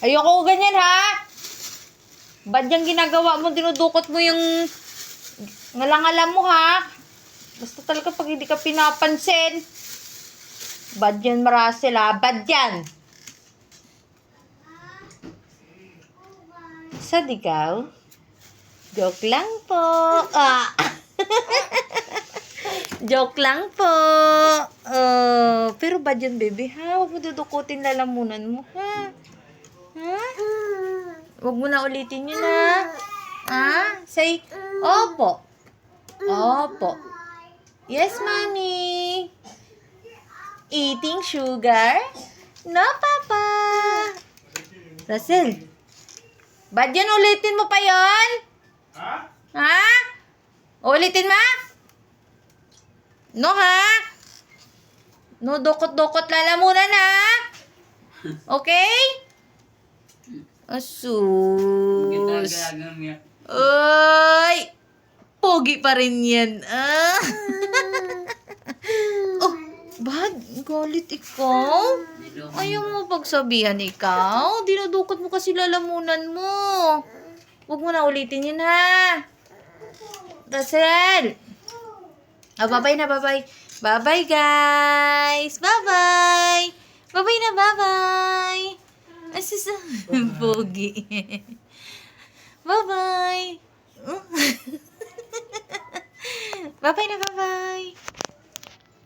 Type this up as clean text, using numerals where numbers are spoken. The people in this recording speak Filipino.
Ayoko ganyan, ha? Ba't yung ginagawa mo, dinudukot mo yung ngalangalan mo, ha? Basta talaga pag hindi ka pinapansin. Bad yan, Maracel, ha? Bad yan. Sad ikaw? Joke lang po. Ah. Joke lang po. Pero bad yan, baby, ha? Huwag mo dudukutin lalamunan mo, ha? Ha? Huwag mo na ulitin yun, ha? Ha? Say, opo. Opo. Yes, mommy. Eating sugar? No, papa. Russell, bad yan, ulitin mo pa yon? Ha? Ha? Ulitin mo? No, ha? No, dukot-dukot lalamunan, ha? Okay? Asus. Ay! Pogi pa rin yan. Ah. Oh, bad? Galit ikaw? Ayaw mo pagsabihan ikaw? Dinudukot mo kasi lalamunan mo. Huwag mo na ulitin yun, ha? Russell! Bye-bye na, bye-bye. Bye-bye, guys. Bye-bye. Bye-bye na, bye-bye. Asus, pogi. Bye-bye. Bye-bye na, bye-bye.